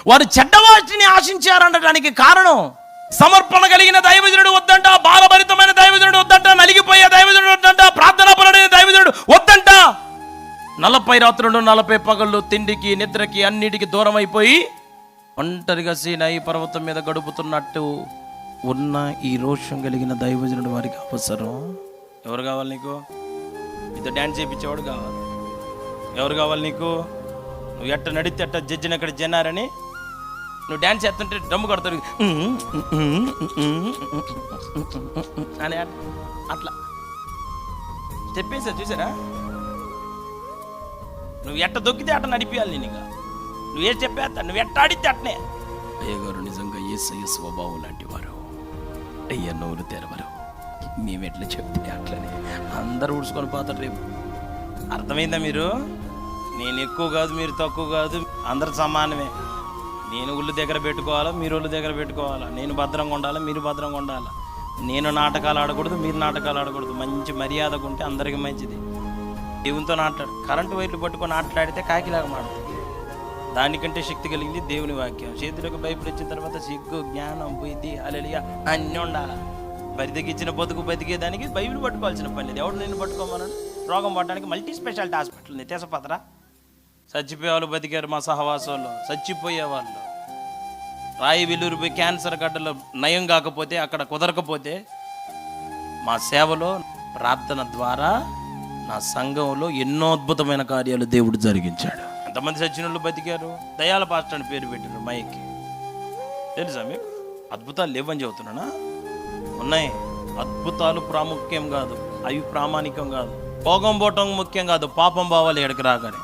వారు చెడ్డవాటిని ఆశించారనడానికి కారణం, సమర్పణ కలిగిన దైవజనుడు వద్దంట, బాధభరితమైన దైవజనుడు వద్దంట, నలిగిపోయే దైవజనుడు వద్దంట, ప్రార్థనాపరుడైన దైవజనుడు వద్దంట. 40 రాత్రులు 40 పగళ్ళు తిండికి నిద్రకి అన్నిటికీ దూరం అయిపోయి ఒంటరిగా సీనాయి పర్వతం మీద గడుపుతున్నట్టు ఉన్న ఈ రోషం కలిగిన దైవజనుడు వారికి అవసరం. ఎవరు కావాలి నీకు? నీతో డ్యాన్స్ చేయించేవాడు కావాలి. ఎవరు కావాలి నీకు? నువ్వు ఎట్ట నడితే అట్ట జడ్జిని అక్కడ జన్నారని నువ్వు డ్యాన్స్ చేస్తుంటే డమ్ము కొడతారు అని అట్లా చెప్పేసా, చూసారా? నువ్వు ఎట్ట దొక్కితే అట్ట నడిపియాలి. నేను ఇక నువ్వు ఏ చెప్పేస్తా, నువ్వు ఎట్ట ఆడితే అట్నే. అయ్యగారు నిజంగా యేసయ్య స్వభావం లాంటి వారు. అయ్య నోరు తెరవరు, మేము ఎట్లా చెప్తే అట్లనే అందరూ ఊడ్చుకొని పోతారు రేపు. అర్థమైందా మీరు? నేను ఎక్కువ కాదు, మీరు తక్కువ కాదు, అందరు సమానమే. నేను ఒళ్ళు దగ్గర పెట్టుకోవాలా, మీరు ఒళ్ళు దగ్గర పెట్టుకోవాలా. నేను భద్రంగా ఉండాలా, మీరు భద్రంగా ఉండాలా. నేను నాటకాలు ఆడకూడదు, మీరు నాటకాలు ఆడకూడదు. మంచి మర్యాదగా ఉంటే అందరికీ మంచిది. దేవునితో మాట్లాడు. కరెంటు వైర్లు పట్టుకొని ఆటలాడితే కాకిలాగా మాడుతుంది. దానికంటే శక్తి కలిగింది దేవుని వాక్యం. చేతులకు బైబిల్ ఇచ్చిన తర్వాత సిగ్గు, జ్ఞానం, బుద్ధి, హల్లెలూయా అన్నీ ఉండాలి. బతికిచ్చిన బతుకు బతికేదానికి బైబిల్ పట్టుకోవాల్సిన పని లేదు. ఎవడు నేను పట్టుకోమన్నాడు? రోగం పడడానికి మల్టీ స్పెషాలిటీ హాస్పిటల్ ఉంది, తెసపత్రా. చచ్చిపోయే వాళ్ళు బతికారు మా సహవాసంలో. చచ్చిపోయేవాళ్ళు రాయి విల్లూరిపోయి క్యాన్సర్ గడ్డలో నయం కాకపోతే, అక్కడ కుదరకపోతే మా సేవలో ప్రార్థన ద్వారా నా సంఘంలో ఎన్నో అద్భుతమైన కార్యాలు దేవుడు జరిగించాడు. ఎంతమంది సచిన వాళ్ళు బతికారు. దయాల పాస్టర్ అని పేరు పెట్టారు మైకి. తెలుసా మీకు? అద్భుతాలు లేవని చెబుతున్నానా? ఉన్నాయి. అద్భుతాలు ప్రాముఖ్యం కాదు, అవి ప్రామాణికం కాదు. భోగం పోవటం ముఖ్యం కాదు, పాపం బావాలి ఎక్కడికి రాగానే.